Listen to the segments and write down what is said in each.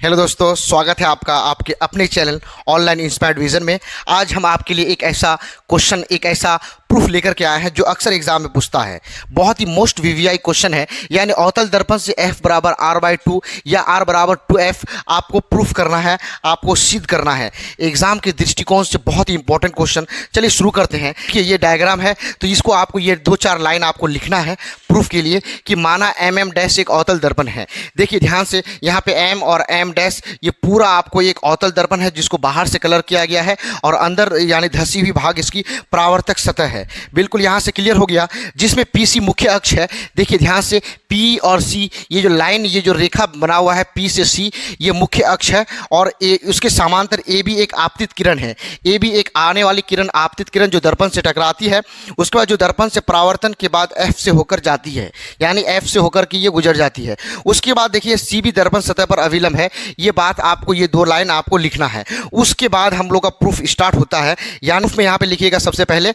Hello दोस्तों, स्वागत है आपका आपके अपने चैनल ऑनलाइन इंस्पायर्ड विजन में। आज हम आपके लिए एक ऐसा क्वेश्चन, एक ऐसा प्रूफ लेकर के आए हैं जो अक्सर एग्जाम में पूछता है। बहुत ही मोस्ट वीवीआई क्वेश्चन है, यानी अवतल दर्पण से f बराबर r/2 या r बराबर 2f आपको प्रूफ करना है, आपको सिद्ध करना है। एग्जाम के दृष्टिकोण से बहुत ही इंपॉर्टेंट क्वेश्चन। चलिए शुरू करते हैं कि ये डायग्राम है, तो इसको आपको ये 2-4 लाइन आपको लिखना है प्रूफ के लिए कि माना mm डैश एक अवतल दर्पण है। देखिए ध्यान से, यहाँ पे m और m डैश ये पूरा आपको एक अवतल दर्पण है जिसको बाहर से कलर किया गया है और अंदर यानी धसी हुई भाग इसकी परावर्तक सतह है। बिल्कुल यहाँ से क्लियर हो गया। जिसमें PC मुख्य अक्ष है, देखिए ध्यान से, P और C ये जो लाइन, ये जो रेखा बना हुआ है P से C, ये मुख्य अक्ष है और उसके समांतर AB एक आपतित किरण है। AB एक आने वाली किरण, आपतित किरण जो दर्पण से टकराती है, उसके बाद जो दर्पण से परावर्तन के बाद F से होकर जाती है, यानी F से होकर के ये गुजर जाती है। उसके बाद देखिए C भी दर्पण सतह पर अविलंब है। ये बात आपको, ये 2 लाइन आपको लिखना है। उसके बाद हम लोग का प्रूफ स्टार्ट होता है। यानी में यहाँ पे लिखिएगा, सबसे पहले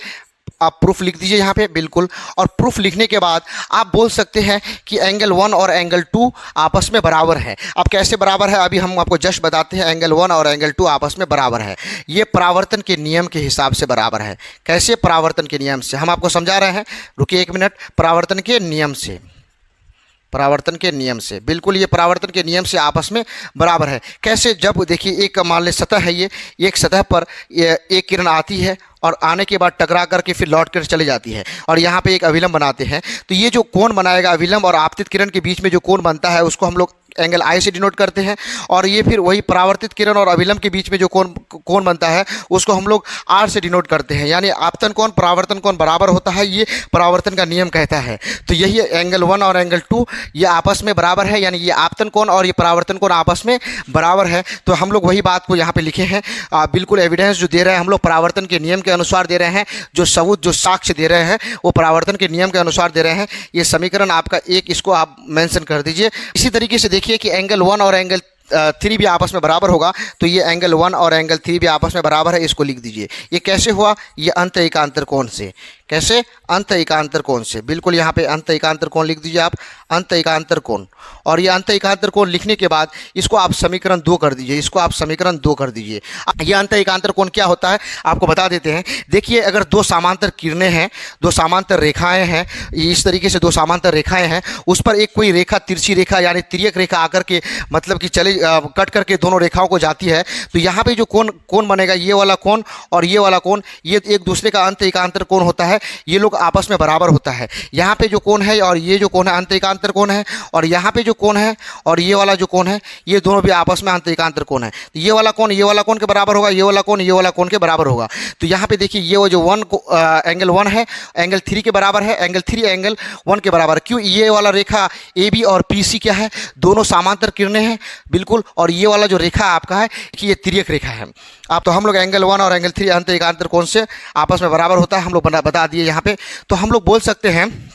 आप प्रूफ लिख दीजिए यहाँ पे, बिल्कुल। और प्रूफ लिखने के बाद आप बोल सकते हैं कि एंगल 1 और एंगल 2 आपस में बराबर है। अब कैसे बराबर है अभी हम आपको जस्ट बताते हैं। एंगल 1 और एंगल 2 आपस में बराबर है, ये परावर्तन के नियम के हिसाब से बराबर है। कैसे? परावर्तन के नियम से हम आपको समझा रहे हैं। रुकिए 1 मिनट। परावर्तन के नियम से, परावर्तन के नियम से, बिल्कुल ये परावर्तन के नियम से आपस में बराबर है। कैसे? जब देखिए एक मान लें सतह है, ये एक सतह पर एक किरण आती है और आने के बाद टकरा करके फिर लौट कर चली जाती है और यहाँ पे एक अविलंब बनाते हैं। तो ये जो कोण बनाएगा अविलंब और आपतित किरण के बीच में जो कोण बनता है उसको हम लोग एंगल I से डिनोट करते हैं। और ये फिर वही परावर्तित किरण और अविलंब के बीच में जो कोण बनता है उसको हम लोग R से डिनोट करते हैं। यानी आपतन कोण परावर्तन कोण बराबर होता है, ये परावर्तन का नियम कहता है। तो यही एंगल 1 और एंगल 2 ये आपस में बराबर है, यानी ये आपतन कोण और ये परावर्तन कोण आपस में बराबर है। तो हम लोग वही बात को यहाँ पे लिखे हैं। बिल्कुल एविडेंस जो दे रहे हैं हम लोग परावर्तन के नियम के अनुसार दे रहे हैं। जो सबूत, जो साक्ष्य दे रहे हैं वो परावर्तन के नियम के अनुसार दे रहे हैं। ये समीकरण आपका 1, इसको आप मेंशन कर दीजिए। इसी तरीके से देखिए कि एंगल 1 और एंगल 3 भी आपस में बराबर होगा, तो ये एंगल 1 और एंगल 3 भी आपस में बराबर है, इसको लिख दीजिए। ये कैसे हुआ? ये अंत एकांतर कोण से। कैसे? अंत एकांतर कोण से। बिल्कुल यहाँ पे अंत एकांतर कोण लिख दीजिए आप, अंत एकांतर कोण। और ये अंत एकांतर कोण लिखने के बाद इसको आप समीकरण 2 कर दीजिए, इसको आप समीकरण 2 कर दीजिए। ये अंत एकांतर कोण क्या होता है आपको बता देते हैं। देखिए अगर 2 समांतर किरणें हैं, 2 समांतर रेखाएं हैं, इस तरीके से 2 समांतर रेखाएं हैं, उस पर एक कोई रेखा, तिरछी रेखा यानी तिर्यक रेखा आकर के मतलब कि चले कट करके दोनों रेखाओं को जाती है, तो यहाँ पे जो कोण बनेगा, ये वाला कोण और ये वाला कोण, ये एक दूसरे का अंत एकांतर कोण होता है। ये लोग आपस में बराबर होता है। यहाँ पे जो कोण है और ये जो कोण है अंत एकांतर कोण है, और यहाँ पे जो कोण है और ये वाला जो कोण है, ये दोनों भी आपस में अंत एकांतर कोण है। तो ये वाला कोण के बराबर होगा, ये वाला कोण के बराबर होगा। तो यहाँ पे देखिए ये वो जो एंगल 1 है एंगल 3 के बराबर है, एंगल 3 एंगल 1 के बराबर। क्यों? ये वाला रेखा AB और PC क्या है? दोनों समांतर किरणें हैं, बिल्कुल। और ये वाला जो रेखा आपका है कि ये तिर्यक रेखा है। आप तो हम लोग एंगल 1 और एंगल 3 अंत एकांतर कोण से आपस में बराबर होता है, हम लोग बता दिए यहाँ पे। तो हम लोग बोल सकते हैं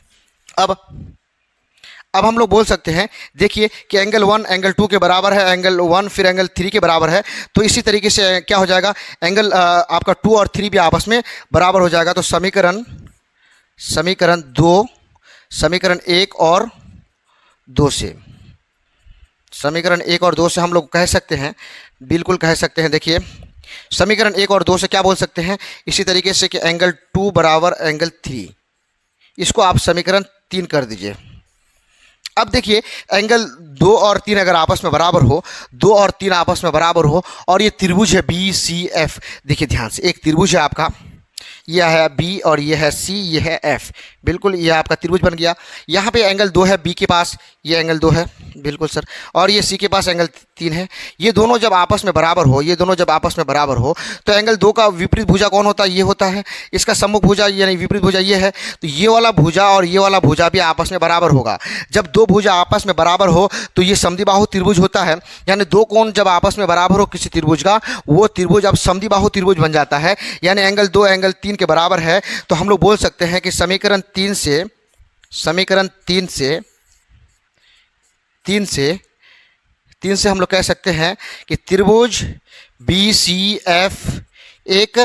अब हम लोग बोल सकते हैं, देखिए कि एंगल 1 एंगल 2 के बराबर है, एंगल 1 फिर एंगल 3 के बराबर है। तो इसी तरीके से क्या हो जाएगा, एंगल आपका 2 और 3 भी आपस में बराबर हो जाएगा। तो समीकरण 2, समीकरण 1 और 2 से, समीकरण 1 और 2 से हम लोग कह सकते हैं, बिल्कुल कह सकते हैं। देखिए समीकरण 1 और 2 से क्या बोल सकते हैं, इसी तरीके से कि एंगल 2 बराबर एंगल 3, इसको आप समीकरण 3 कर दीजिए। अब देखिए एंगल 2 और 3 अगर आपस में बराबर हो, 2 और 3 आपस में बराबर हो, और ये त्रिभुज है BCF। देखिए ध्यान से, एक त्रिभुज है आपका, यह है B और ये है C, ये है F। बिल्कुल ये आपका त्रिभुज बन गया। यहाँ पे एंगल 2 है B के पास, ये एंगल 2 है, बिल्कुल सर। और ये C के पास एंगल 3 है। ये दोनों जब आपस में बराबर हो, ये दोनों जब आपस में बराबर हो, तो एंगल 2 का विपरीत भुजा कौन होता है? ये होता है। इसका सम्मुख भुजा यानी विपरीत भुजा ये है। तो ये वाला भुजा और ये वाला भुजा भी आपस में बराबर होगा। जब 2 भुजा आपस में बराबर हो तो ये समद्विबाहु त्रिभुज होता है। यानी 2 कोण जब आपस में बराबर हो किसी त्रिभुज का, वो त्रिभुज अब समद्विबाहु त्रिभुज बन जाता है। यानी एंगल 2 एंगल 3 के बराबर है। तो हम लोग बोल सकते हैं कि समीकरण 3 से हम लोग कह सकते हैं कि त्रिभुज BCF एक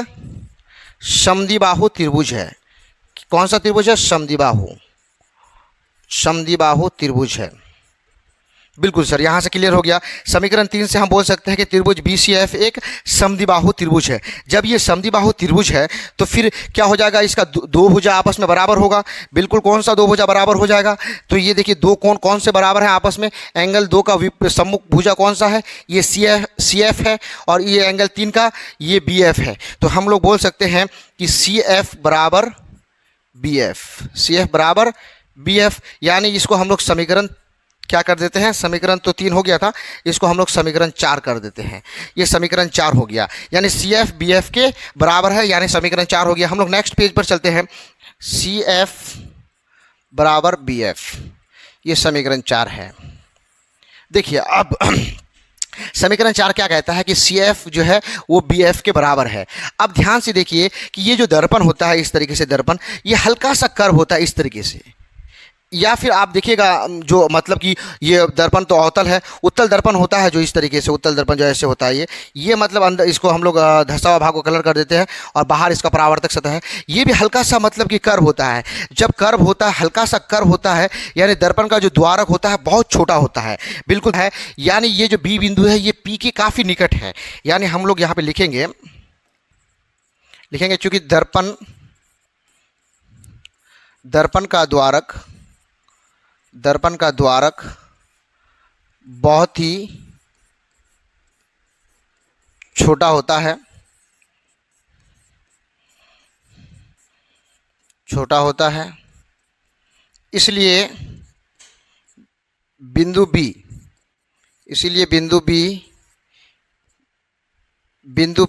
समद्विबाहु त्रिभुज है। कौन सा त्रिभुज है? समद्विबाहु त्रिभुज है। बिल्कुल सर, यहाँ से क्लियर हो गया। समीकरण 3 से हम बोल सकते हैं कि त्रिभुज BCF एक समद्विबाहु त्रिभुज है। जब ये समद्विबाहु त्रिभुज है तो फिर क्या हो जाएगा, इसका दो भुजा आपस में बराबर होगा। बिल्कुल, कौन सा दो भुजा बराबर हो जाएगा, तो ये देखिए दो कोण कौन से बराबर हैं आपस में, एंगल 2 का सम्मुख भुजा कौन सा है, ये CF है, और ये एंगल 3 का ये BF है। तो हम लोग बोल सकते हैं कि CF बराबर BF, यानी इसको हम लोग समीकरण क्या कर देते हैं, समीकरण तो 3 हो गया था, इसको हम लोग समीकरण 4 कर देते हैं। ये समीकरण 4 हो गया, यानी CF BF के बराबर है, यानी समीकरण 4 हो गया। हम लोग नेक्स्ट पेज पर चलते हैं। CF बराबर BF, ये समीकरण 4 है। देखिए अब समीकरण 4 क्या कहता है कि CF जो है वो BF के बराबर है। अब ध्यान से देखिए कि ये जो दर्पण होता है, इस तरीके से दर्पण, ये हल्का सा कर्व होता है इस तरीके से, या फिर आप देखिएगा जो मतलब कि ये दर्पण तो अवतल है, उत्तल दर्पण होता है जो इस तरीके से, उत्तल दर्पण जो ऐसे होता है, ये मतलब अंदर इसको हम लोग धंसा हुआ भाग को कलर कर देते हैं और बाहर इसका परावर्तक सतह है। ये भी हल्का सा मतलब कि कर्व होता है। जब कर्व होता है, हल्का सा कर्व होता है, यानी दर्पण का जो द्वारक होता है बहुत छोटा होता है, बिल्कुल है, यानी ये जो B बिंदु है ये P के काफ़ी निकट है। यानी हम लोग यहाँ पे लिखेंगे चूंकि दर्पण का द्वारक बहुत ही छोटा होता है, इसलिए बिंदु B बिंदु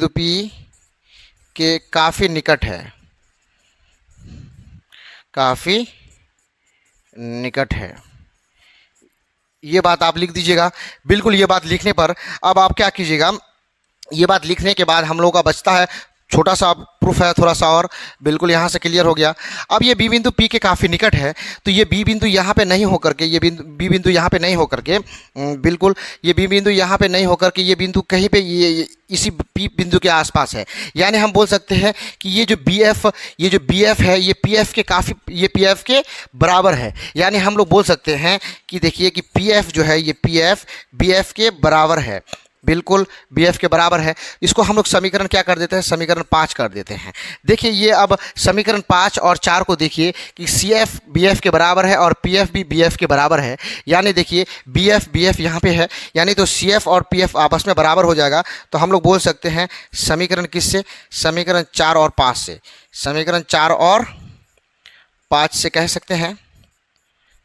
P के काफ़ी निकट है, ये बात आप लिख दीजिएगा। बिल्कुल, ये बात लिखने पर अब आप क्या कीजिएगा, ये बात लिखने के बाद हम लोगों का बचता है छोटा सा प्रूफ है थोड़ा सा और। बिल्कुल, यहाँ से क्लियर हो गया। अब ये B बिंदु P के काफ़ी निकट है, तो ये B बिंदु यहाँ पे नहीं होकर के, B बिंदु यहाँ पे नहीं होकर के, बिल्कुल ये B बिंदु यहाँ पे नहीं होकर के, ये बिंदु कहीं पे ये इसी P बिंदु के आसपास है। यानी हम बोल सकते हैं कि ये जो BF है ये PF के बराबर है। यानी हम लोग बोल सकते हैं कि देखिए कि PF जो है ये PF BF के बराबर है, बिल्कुल BF के बराबर है। इसको हम लोग समीकरण क्या कर देते हैं, समीकरण 5 कर देते हैं। देखिए ये अब समीकरण 5 और 4 को देखिए कि CF BF के बराबर है और PF भी BF के बराबर है। यानी देखिए BF यहाँ पे है, यानी तो CF और PF आपस में बराबर हो जाएगा। तो हम लोग बोल सकते हैं समीकरण किससे, समीकरण 4 और 5 से, समीकरण 4 और 5 से कह सकते हैं,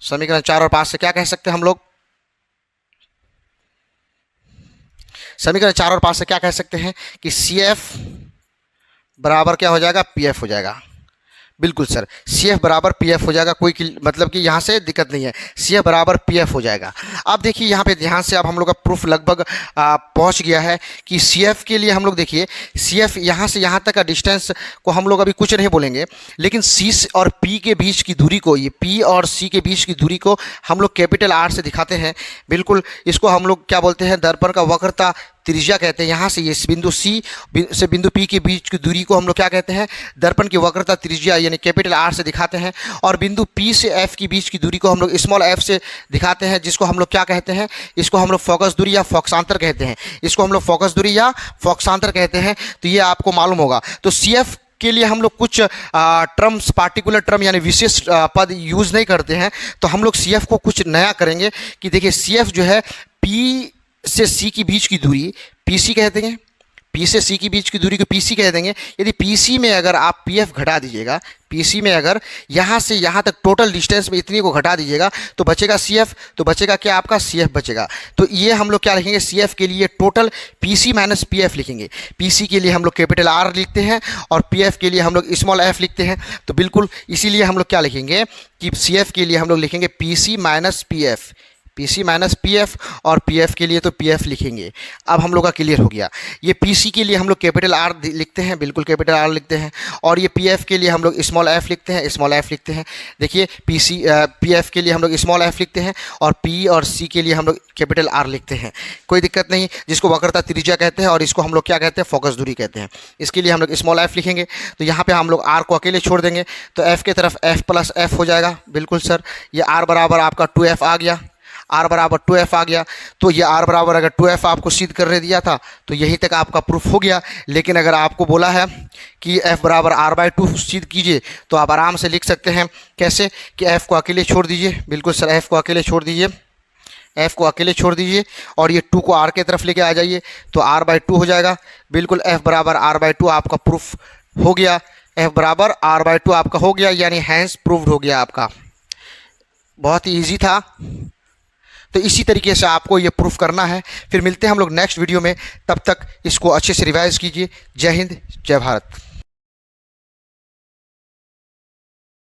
समीकरण 4 और 5 से क्या कह सकते हैं हम लोग, समीकरण 4 और 5 से क्या कह सकते हैं कि CF बराबर क्या हो जाएगा, PF हो जाएगा। बिल्कुल सर, CF बराबर PF हो जाएगा, कोई मतलब कि यहाँ से दिक्कत नहीं है, CF बराबर PF हो जाएगा। अब देखिए यहाँ पे ध्यान से अब हम लोग का प्रूफ लगभग पहुँच गया है कि CF के लिए हम लोग देखिए CF यहाँ से यहाँ तक का डिस्टेंस को हम लोग अभी कुछ नहीं बोलेंगे, लेकिन C और P के बीच की दूरी को, ये P और C के बीच की दूरी को हम लोग कैपिटल R से दिखाते हैं। बिल्कुल, इसको हम लोग क्या बोलते हैं, दर्पण का वक्रता त्रिज्या कहते हैं। यहाँ से ये बिंदु C से बिंदु P के बीच की दूरी को हम लोग क्या कहते हैं, दर्पण की वक्रता त्रिज्या यानी कैपिटल R से दिखाते हैं। और बिंदु P से F की बीच की दूरी को हम लोग स्मॉल f से दिखाते हैं, जिसको हम लोग क्या कहते हैं, इसको हम लोग फोकस दूरी या फोकसांतर कहते हैं, इसको हम लोग फोकस दूरी या फोकसांतर कहते हैं। तो ये आपको मालूम होगा। तो CF के लिए हम लोग कुछ टर्म्स, पार्टिकुलर टर्म यानी विशेष पद यूज़ नहीं करते हैं। तो हम लोग CF को कुछ नया करेंगे कि देखिए CF जो है P से C की बीच की दूरी PC कह देंगे, P से C की बीच की दूरी को PC कह देंगे। यदि PC में अगर आप PF घटा दीजिएगा, PC में अगर यहाँ से यहाँ तक टोटल डिस्टेंस में इतनी को घटा दीजिएगा तो बचेगा CF, तो बचेगा क्या आपका CF बचेगा। तो ये हम लोग क्या लिखेंगे, CF के लिए टोटल PC माइनस PF लिखेंगे। PC के लिए हम लोग कैपिटल R लिखते हैं और PF के लिए हम लोग स्मॉल f लिखते हैं। तो बिल्कुल इसीलिए हम लोग क्या लिखेंगे कि CF के लिए हम लोग लिखेंगे PC minus PF, PC minus PF, और PF के लिए तो PF लिखेंगे। अब हम लोग का क्लियर हो गया। ये PC के लिए हम लोग कैपिटल R लिखते हैं, बिल्कुल कैपिटल R लिखते हैं, और ये PF के लिए हम लोग स्मॉल f लिखते हैं, स्मॉल f लिखते हैं। देखिए PF के लिए हम लोग स्मॉल f लिखते हैं, और P और C के लिए हम लोग कैपिटल R लिखते हैं। कोई दिक्कत नहीं, जिसको वक्रता त्रिज्या कहते हैं और इसको हम लोग क्या कहते हैं, फोकस दूरी कहते हैं। इसके लिए हम लोग स्मॉल f लिखेंगे। तो यहाँ पे हम लोग R को अकेले छोड़ देंगे, तो f के तरफ f प्लस f हो जाएगा। बिल्कुल सर, ये R बराबर आपका 2f आ गया, R बराबर 2f आ गया। तो ये R बराबर अगर 2f आपको सिद्ध करने दिया था तो यहीं तक आपका प्रूफ हो गया। लेकिन अगर आपको बोला है कि f बराबर r/2 सिद्ध कीजिए, तो आप आराम से लिख सकते हैं। कैसे कि f को अकेले छोड़ दीजिए। बिल्कुल सर, f को अकेले छोड़ दीजिए, f को अकेले छोड़ दीजिए, और ये 2 को r के तरफ लेके आ जाइए, तो r/2 हो जाएगा। बिल्कुल f बराबर r/2 आपका प्रूफ हो गया। f बराबर r/2 आपका हो गया, यानी हैंस प्रूव्ड हो गया आपका। बहुत ही ईजी था। तो इसी तरीके से आपको ये प्रूफ करना है। फिर मिलते हैं हम लोग नेक्स्ट वीडियो में, तब तक इसको अच्छे से रिवाइज कीजिए। जय हिंद, जय भारत।